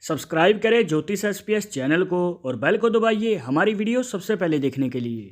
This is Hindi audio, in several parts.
सब्सक्राइब करें ज्योतिष एसपीएस चैनल को और बेल को दबाइए हमारी वीडियो सबसे पहले देखने के लिए।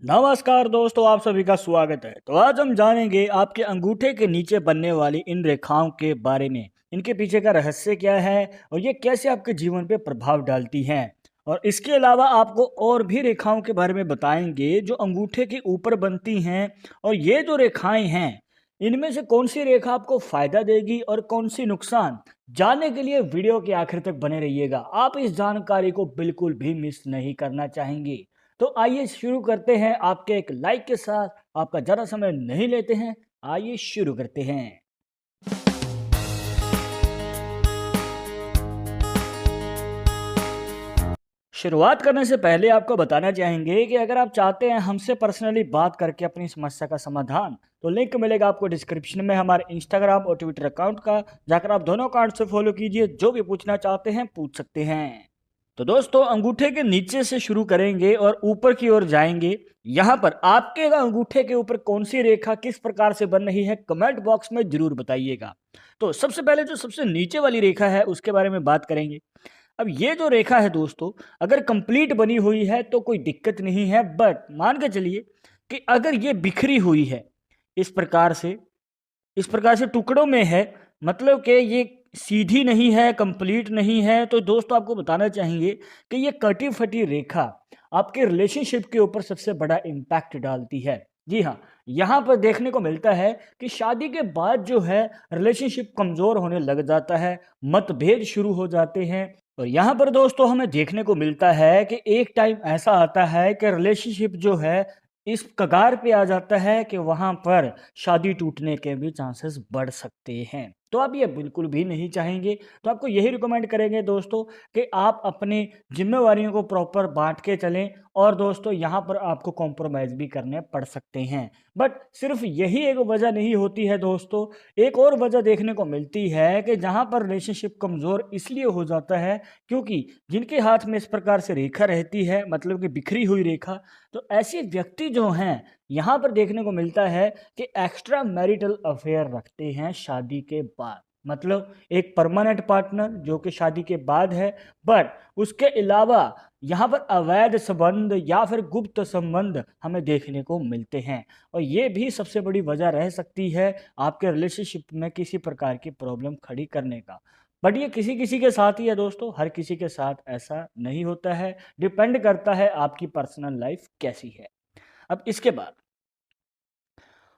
नमस्कार दोस्तों, आप सभी का स्वागत है। तो आज हम जानेंगे आपके अंगूठे के नीचे बनने वाली इन रेखाओं के बारे में, इनके पीछे का रहस्य क्या है और ये कैसे आपके जीवन पे प्रभाव डालती हैं। और इसके अलावा आपको और भी रेखाओं के बारे में बताएंगे जो अंगूठे के ऊपर बनती हैं। और ये जो रेखाएं हैं, इनमें से कौन सी रेखा आपको फायदा देगी और कौन सी नुकसान, जानने के लिए वीडियो के आखिर तक बने रहिएगा। आप इस जानकारी को बिल्कुल भी मिस नहीं करना चाहेंगे। तो आइए शुरू करते हैं आपके एक लाइक के साथ। आपका ज़्यादा समय नहीं लेते हैं, आइए शुरू करते हैं। शुरुआत करने से पहले आपको बताना चाहेंगे कि अगर आप चाहते हैं हमसे पर्सनली बात करके अपनी समस्या का समाधान, तो लिंक मिलेगा आपको डिस्क्रिप्शन में हमारे इंस्टाग्राम और ट्विटर अकाउंट का। जाकर आप दोनों अकाउंट से फॉलो कीजिए, जो भी पूछना चाहते हैं पूछ सकते हैं। तो दोस्तों, अंगूठे के नीचे से शुरू करेंगे और ऊपर की ओर जाएंगे। यहाँ पर आपके अंगूठे के ऊपर कौन सी रेखा किस प्रकार से बन रही है, कमेंट बॉक्स में जरूर बताइएगा। तो सबसे पहले जो सबसे नीचे वाली रेखा है उसके बारे में बात करेंगे। अब ये जो रेखा है दोस्तों, अगर कंप्लीट बनी हुई है तो कोई दिक्कत नहीं है, बट मान के चलिए कि अगर ये बिखरी हुई है इस प्रकार से, टुकड़ों में है, मतलब कि ये सीधी नहीं है, कंप्लीट नहीं है, तो दोस्तों आपको बताना चाहिए कि ये कटी फटी रेखा आपके रिलेशनशिप के ऊपर सबसे बड़ा इम्पैक्ट डालती है। जी हाँ, यहाँ पर देखने को मिलता है कि शादी के बाद जो है रिलेशनशिप कमज़ोर होने लग जाता है, मतभेद शुरू हो जाते हैं। और यहाँ पर दोस्तों हमें देखने को मिलता है कि एक टाइम ऐसा आता है कि रिलेशनशिप जो है इस कगार पे आ जाता है कि वहाँ पर शादी टूटने के भी चांसेस बढ़ सकते हैं। तो आप ये बिल्कुल भी नहीं चाहेंगे। तो आपको यही रिकमेंड करेंगे दोस्तों कि आप अपनी जिम्मेवारियों को प्रॉपर बांट के चलें। और दोस्तों यहाँ पर आपको कॉम्प्रोमाइज़ भी करने पड़ सकते हैं। बट सिर्फ यही एक वजह नहीं होती है दोस्तों, एक और वजह देखने को मिलती है कि जहाँ पर रिलेशनशिप कमज़ोर इसलिए हो जाता है क्योंकि जिनके हाथ में इस प्रकार से रेखा रहती है, मतलब कि बिखरी हुई रेखा, तो ऐसे व्यक्ति जो हैं यहाँ पर देखने को मिलता है कि एक्स्ट्रा मैरिटल अफेयर रखते हैं शादी के बाद। मतलब एक परमानेंट पार्टनर जो कि शादी के बाद है, बट उसके अलावा यहाँ पर अवैध संबंध या फिर गुप्त संबंध हमें देखने को मिलते हैं। और ये भी सबसे बड़ी वजह रह सकती है आपके रिलेशनशिप में किसी प्रकार की प्रॉब्लम खड़ी करने का। बट ये किसी किसी के साथ ही है दोस्तों, हर किसी के साथ ऐसा नहीं होता है। डिपेंड करता है आपकी पर्सनल लाइफ कैसी है। अब इसके बाद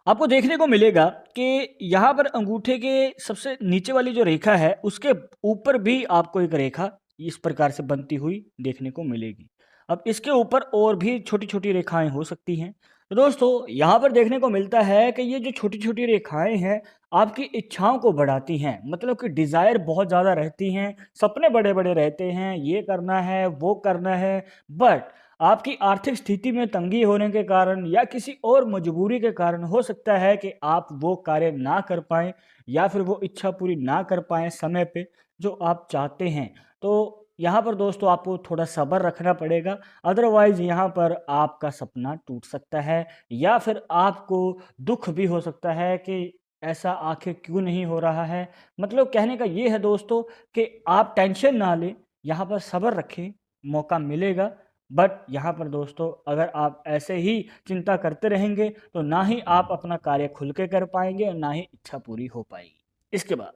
आपको देखने को मिलेगा कि यहाँ पर अंगूठे के सबसे नीचे वाली जो रेखा है उसके ऊपर भी आपको एक रेखा इस प्रकार से बनती हुई देखने को मिलेगी। अब इसके ऊपर और भी छोटी छोटी रेखाएं हो सकती हैं। तो दोस्तों यहाँ पर देखने को मिलता है कि ये जो छोटी छोटी रेखाएं हैं आपकी इच्छाओं को बढ़ाती हैं, मतलब कि डिज़ायर बहुत ज़्यादा रहती हैं, सपने बड़े बड़े रहते हैं, ये करना है वो करना है। बट आपकी आर्थिक स्थिति में तंगी होने के कारण या किसी और मजबूरी के कारण हो सकता है कि आप वो कार्य ना कर पाएँ या फिर वो इच्छा पूरी ना कर पाएँ समय पे जो आप चाहते हैं। तो यहाँ पर दोस्तों आपको थोड़ा सब्र रखना पड़ेगा, अदरवाइज़ यहाँ पर आपका सपना टूट सकता है या फिर आपको दुःख भी हो सकता है कि ऐसा आखिर क्यों नहीं हो रहा है। मतलब कहने का ये है दोस्तों कि आप टेंशन ना लें, यहाँ पर सब्र रखें, मौका मिलेगा। बट यहाँ पर दोस्तों अगर आप ऐसे ही चिंता करते रहेंगे तो ना ही आप अपना कार्य खुल के कर पाएंगे और ना ही इच्छा पूरी हो पाएगी। इसके बाद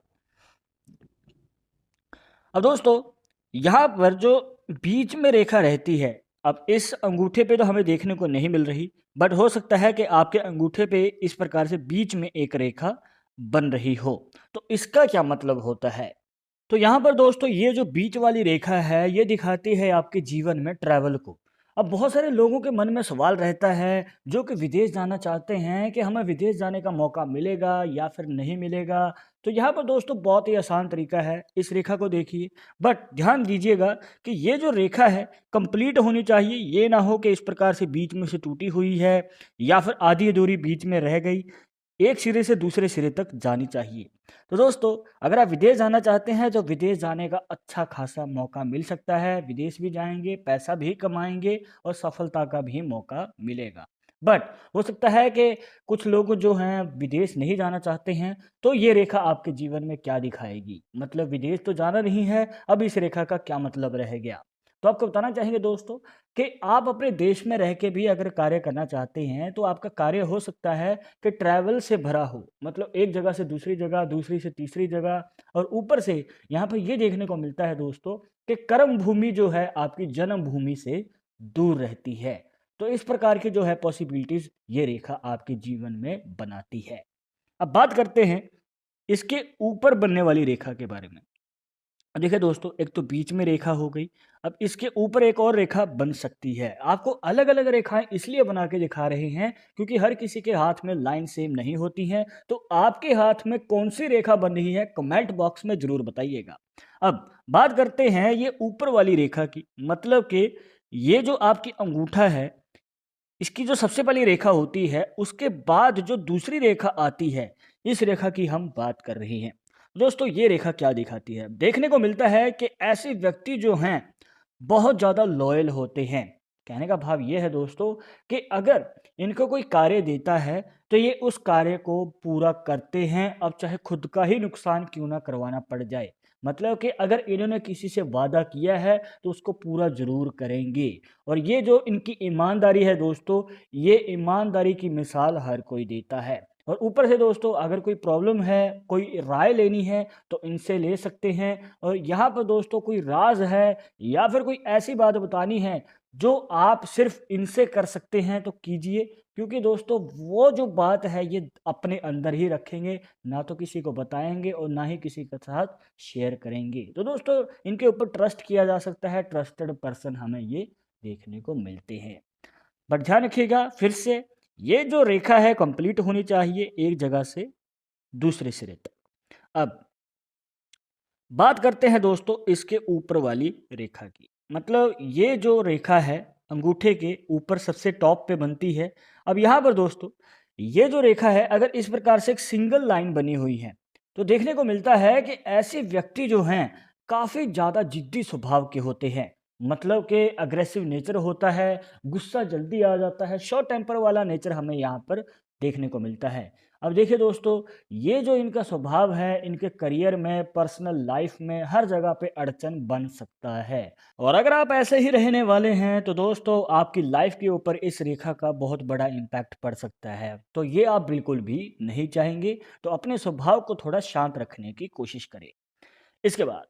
अब दोस्तों यहाँ पर जो बीच में रेखा रहती है, अब इस अंगूठे पे तो हमें देखने को नहीं मिल रही, बट हो सकता है कि आपके अंगूठे पे इस प्रकार से बीच में एक रेखा बन रही हो। तो इसका क्या मतलब होता है? तो यहाँ पर दोस्तों ये जो बीच वाली रेखा है ये दिखाती है आपके जीवन में ट्रैवल को। अब बहुत सारे लोगों के मन में सवाल रहता है जो कि विदेश जाना चाहते हैं कि हमें विदेश जाने का मौका मिलेगा या फिर नहीं मिलेगा। तो यहाँ पर दोस्तों बहुत ही आसान तरीका है, इस रेखा को देखिए। बट ध्यान दीजिएगा कि ये जो रेखा है कंप्लीट होनी चाहिए, ये ना हो कि इस प्रकार से बीच में से टूटी हुई है या फिर आधी अधूरी बीच में रह गई, एक सिरे से दूसरे सिरे तक जानी चाहिए। तो दोस्तों अगर आप विदेश जाना चाहते हैं तो विदेश जाने का अच्छा खासा मौका मिल सकता है, विदेश भी जाएंगे, पैसा भी कमाएंगे और सफलता का भी मौका मिलेगा। बट हो सकता है कि कुछ लोग जो हैं विदेश नहीं जाना चाहते हैं, तो ये रेखा आपके जीवन में क्या दिखाएगी? मतलब विदेश तो जाना नहीं है, अब इस रेखा का क्या मतलब रह गया? तो आपको बताना चाहेंगे दोस्तों कि आप अपने देश में रह के भी अगर कार्य करना चाहते हैं, तो आपका कार्य हो सकता है कि ट्रैवल से भरा हो। मतलब एक जगह से दूसरी जगह, दूसरी से तीसरी जगह, और ऊपर से यहाँ पर ये देखने को मिलता है दोस्तों कि कर्म भूमि जो है आपकी जन्म भूमि से दूर रहती है। तो इस प्रकार की जो है पॉसिबिलिटीज ये रेखा आपके जीवन में बनाती है। अब बात करते हैं इसके ऊपर बनने वाली रेखा के बारे में। अब देखिए दोस्तों, एक तो बीच में रेखा हो गई। अब इसके ऊपर एक और रेखा बन सकती है। आपको अलग अलग रेखाएं इसलिए बना के दिखा रहे हैं क्योंकि हर किसी के हाथ में लाइन सेम नहीं होती हैं। तो आपके हाथ में कौन सी रेखा बन रही है, कमेंट बॉक्स में जरूर बताइएगा। अब बात करते हैं ये ऊपर वाली रेखा की। मतलब कि ये जो आपकी अंगूठा है, इसकी जो सबसे पहली रेखा होती है, उसके बाद जो दूसरी रेखा आती है, इस रेखा की हम बात कर रहे हैं। दोस्तों, ये रेखा क्या दिखाती है? देखने को मिलता है कि ऐसे व्यक्ति जो हैं बहुत ज़्यादा लॉयल होते हैं। कहने का भाव ये है दोस्तों कि अगर इनको कोई कार्य देता है तो ये उस कार्य को पूरा करते हैं, अब चाहे खुद का ही नुकसान क्यों ना करवाना पड़ जाए। मतलब कि अगर इन्होंने किसी से वादा किया है तो उसको पूरा ज़रूर करेंगे। और ये जो इनकी ईमानदारी है दोस्तों, ये ईमानदारी की मिसाल हर कोई देता है। और ऊपर से दोस्तों, अगर कोई प्रॉब्लम है, कोई राय लेनी है, तो इनसे ले सकते हैं। और यहाँ पर दोस्तों कोई राज है या फिर कोई ऐसी बात बतानी है जो आप सिर्फ इनसे कर सकते हैं, तो कीजिए। क्योंकि दोस्तों वो जो बात है ये अपने अंदर ही रखेंगे, ना तो किसी को बताएंगे और ना ही किसी के साथ शेयर करेंगे। तो दोस्तों इनके ऊपर ट्रस्ट किया जा सकता है, ट्रस्टेड पर्सन हमें ये देखने को मिलते हैं। बट ध्यान रखिएगा फिर से, ये जो रेखा है कंप्लीट होनी चाहिए एक जगह से दूसरे सिरे तक। अब बात करते हैं दोस्तों इसके ऊपर वाली रेखा की। मतलब ये जो रेखा है अंगूठे के ऊपर सबसे टॉप पे बनती है। अब यहाँ पर दोस्तों ये जो रेखा है, अगर इस प्रकार से एक सिंगल लाइन बनी हुई है, तो देखने को मिलता है कि ऐसे व्यक्ति जो हैं काफ़ी ज़्यादा जिद्दी स्वभाव के होते हैं। मतलब कि अग्रेसिव नेचर होता है, गुस्सा जल्दी आ जाता है, शॉर्ट टेम्पर वाला नेचर हमें यहाँ पर देखने को मिलता है। अब देखिए दोस्तों, ये जो इनका स्वभाव है, इनके करियर में, पर्सनल लाइफ में, हर जगह पे अड़चन बन सकता है। और अगर आप ऐसे ही रहने वाले हैं तो दोस्तों आपकी लाइफ के ऊपर इस रेखा का बहुत बड़ा इम्पैक्ट पड़ सकता है। तो ये आप बिल्कुल भी नहीं चाहेंगे। तो अपने स्वभाव को थोड़ा शांत रखने की कोशिश करें। इसके बाद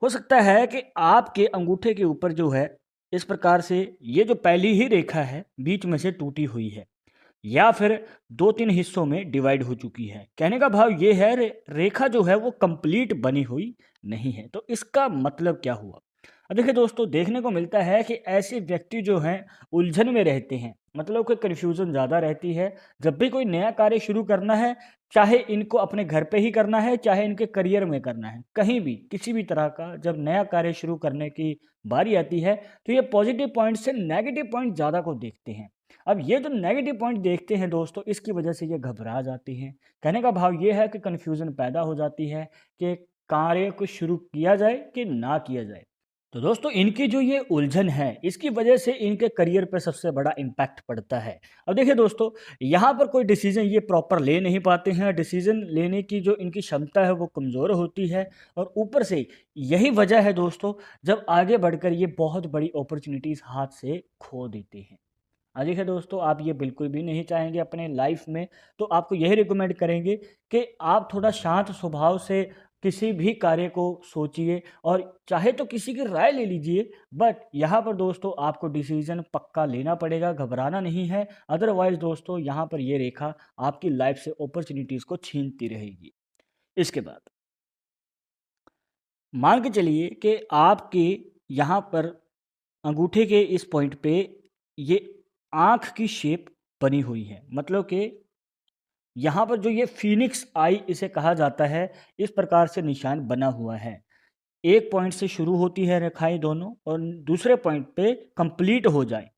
हो सकता है कि आपके अंगूठे के ऊपर जो है इस प्रकार से ये जो पहली ही रेखा है बीच में से टूटी हुई है, या फिर 2-3 हिस्सों में डिवाइड हो चुकी है। कहने का भाव ये है रेखा जो है वो कंप्लीट बनी हुई नहीं है। तो इसका मतलब क्या हुआ? अब देखिए दोस्तों, देखने को मिलता है कि ऐसे व्यक्ति जो हैं उलझन में रहते हैं। मतलब कि कन्फ्यूज़न ज़्यादा रहती है। जब भी कोई नया कार्य शुरू करना है, चाहे इनको अपने घर पे ही करना है, चाहे इनके करियर में करना है, कहीं भी किसी भी तरह का जब नया कार्य शुरू करने की बारी आती है, तो ये पॉजिटिव पॉइंट से नेगेटिव पॉइंट ज़्यादा को देखते हैं। अब ये जो नेगेटिव पॉइंट देखते हैं दोस्तों, इसकी वजह से ये घबरा जाते हैं। कहने का भाव ये है कि कन्फ्यूज़न पैदा हो जाती है कि कार्य को शुरू किया जाए कि ना किया जाए। तो दोस्तों इनकी जो ये उलझन है, इसकी वजह से इनके करियर पर सबसे बड़ा इम्पैक्ट पड़ता है। अब देखिए दोस्तों, यहाँ पर कोई डिसीजन ये प्रॉपर ले नहीं पाते हैं। डिसीजन लेने की जो इनकी क्षमता है वो कमज़ोर होती है। और ऊपर से यही वजह है दोस्तों, जब आगे बढ़कर ये बहुत बड़ी अपॉर्चुनिटीज़ हाथ से खो देते हैं। हाँ देखिए दोस्तों, आप ये बिल्कुल भी नहीं चाहेंगे अपने लाइफ में। तो आपको यही रिकमेंड करेंगे कि आप थोड़ा शांत स्वभाव से किसी भी कार्य को सोचिए, और चाहे तो किसी की राय ले लीजिए। बट यहाँ पर दोस्तों आपको डिसीजन पक्का लेना पड़ेगा, घबराना नहीं है। अदरवाइज दोस्तों यहाँ पर ये रेखा आपकी लाइफ से अपॉर्चुनिटीज़ को छीनती रहेगी। इसके बाद मान के चलिए कि आपके यहाँ पर अंगूठे के इस पॉइंट पे ये आँख की शेप बनी हुई है। मतलब कि यहाँ पर जो ये फ़ीनिक्स आई इसे कहा जाता है, इस प्रकार से निशान बना हुआ है। एक पॉइंट से शुरू होती है रेखाएँ दोनों, और दूसरे पॉइंट पे कंप्लीट हो जाए।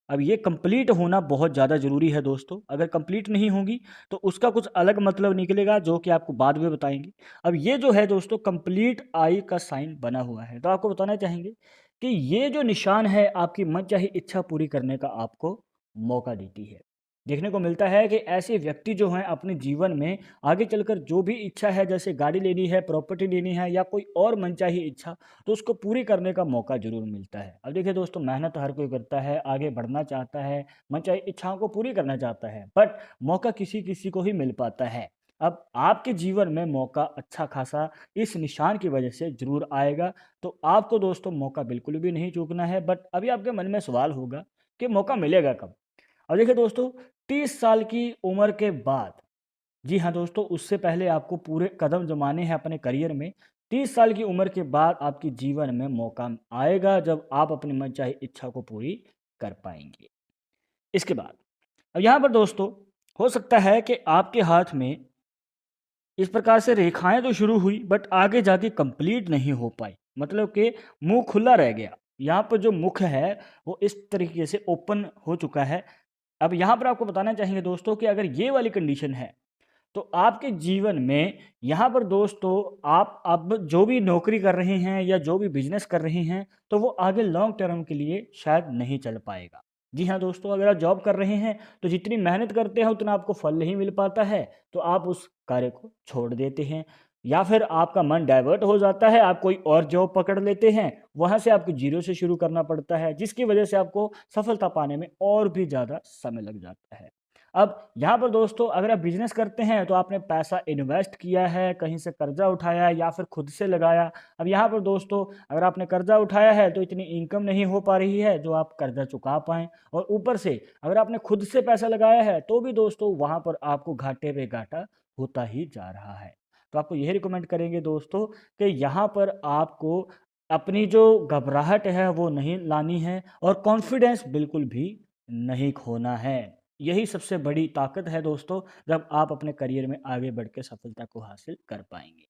अब ये कंप्लीट होना बहुत ज़्यादा ज़रूरी है दोस्तों। अगर कंप्लीट नहीं होगी तो उसका कुछ अलग मतलब निकलेगा, जो कि आपको बाद में बताएँगे। अब ये जो है दोस्तों कंप्लीट आई का साइन बना हुआ है। तो आपको बताना चाहेंगे कि ये जो निशान है आपकी मनचाही इच्छा पूरी करने का आपको मौका देती है। देखने को मिलता है कि ऐसे व्यक्ति जो हैं अपने जीवन में आगे चलकर जो भी इच्छा है, जैसे गाड़ी लेनी है, प्रॉपर्टी लेनी है या कोई और मनचाही इच्छा, तो उसको पूरी करने का मौका ज़रूर मिलता है। अब देखिए दोस्तों, मेहनत हर कोई करता है, आगे बढ़ना चाहता है, मनचाही इच्छाओं को पूरी करना चाहता है, बट मौका किसी-किसी को ही मिल पाता है। अब आपके जीवन में मौका अच्छा खासा इस निशान की वजह से ज़रूर आएगा, तो आपको दोस्तों मौका बिल्कुल भी नहीं चूकना है। बट अभी आपके मन में सवाल होगा कि मौका मिलेगा कब? अब देखिए दोस्तों, 30 साल की उम्र के बाद, जी हाँ दोस्तों, उससे पहले आपको पूरे कदम जमाने हैं अपने करियर में। 30 साल की उम्र के बाद आपके जीवन में मौका आएगा जब आप अपनी मनचाही इच्छा को पूरी कर पाएँगे। इसके बाद अब यहाँ पर दोस्तों हो सकता है कि आपके हाथ में इस प्रकार से रेखाएँ तो शुरू हुई बट आगे जाके कंप्लीट नहीं हो पाई। मतलब कि मुँह खुला रह गया। यहाँ पर जो मुख है वो इस तरीके से ओपन हो चुका है। अब यहाँ पर आपको बताना चाहेंगे दोस्तों कि अगर ये वाली कंडीशन है, तो आपके जीवन में यहाँ पर दोस्तों आप अब जो भी नौकरी कर रहे हैं या जो भी बिज़नेस कर रहे हैं, तो वो आगे लॉन्ग टर्म के लिए शायद नहीं चल पाएगा। जी हाँ दोस्तों, अगर आप जॉब कर रहे हैं, तो जितनी मेहनत करते हैं उतना आपको फल नहीं मिल पाता है, तो आप उस कार्य को छोड़ देते हैं। या फिर आपका मन डाइवर्ट हो जाता है, आप कोई और जॉब पकड़ लेते हैं, वहाँ से आपको ज़ीरो से शुरू करना पड़ता है, जिसकी वजह से आपको सफलता पाने में और भी ज़्यादा समय लग जाता है। अब यहाँ पर दोस्तों अगर आप बिज़नेस करते हैं तो आपने पैसा इन्वेस्ट किया है, कहीं से कर्ज़ा उठाया है या फिर खुद से लगाया। अब यहाँ पर दोस्तों अगर आपने कर्ज़ा उठाया है तो इतनी इनकम नहीं हो पा रही है जो आप कर्ज़ा चुका पाएँ, और ऊपर से अगर आपने खुद से पैसा लगाया है तो भी दोस्तों वहाँ पर आपको घाटे पे घाटा होता ही जा रहा है। तो आपको यही रिकमेंड करेंगे दोस्तों कि यहाँ पर आपको अपनी जो घबराहट है वो नहीं लानी है और कॉन्फिडेंस बिल्कुल भी नहीं खोना है। यही सबसे बड़ी ताकत है दोस्तों, जब आप अपने करियर में आगे बढ़ के सफलता को हासिल कर पाएँगे।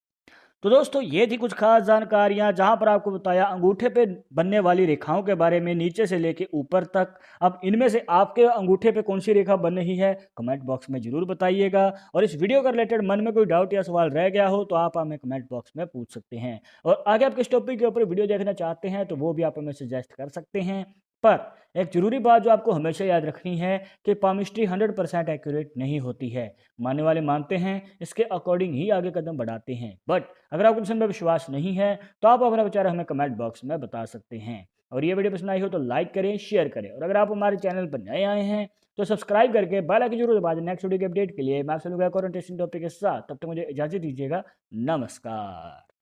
तो दोस्तों ये थी कुछ खास जानकारियाँ जहाँ पर आपको बताया अंगूठे पे बनने वाली रेखाओं के बारे में, नीचे से लेके ऊपर तक। अब इनमें से आपके अंगूठे पे कौन सी रेखा बन रही है कमेंट बॉक्स में ज़रूर बताइएगा, और इस वीडियो का रिलेटेड मन में कोई डाउट या सवाल रह गया हो तो आप हमें कमेंट बॉक्स में पूछ सकते हैं, और आगे आप किस टॉपिक के ऊपर वीडियो देखना चाहते हैं तो वो भी आप हमें सजेस्ट कर सकते हैं। पर एक ज़रूरी बात जो आपको हमेशा याद रखनी है कि पामिस्ट्री 100% एक्यूरेट नहीं होती है। मानने वाले मानते हैं, इसके अकॉर्डिंग ही आगे कदम बढ़ाते हैं। बट अगर आपको इसमें विश्वास नहीं है तो आप अपना विचार हमें कमेंट बॉक्स में बता सकते हैं। और ये वीडियो पसंद आई हो तो लाइक करें, शेयर करें, और अगर आप हमारे चैनल पर नए आए हैं तो सब्सक्राइब करके बेल आइकन जरूर दबा दें नेक्स्ट वीडियो के अपडेट के लिए। मैं आपसे मिलूंगा एक और इंटरेस्टिंग टॉपिक के साथ, तब तक मुझे इजाज़त दीजिएगा। नमस्कार।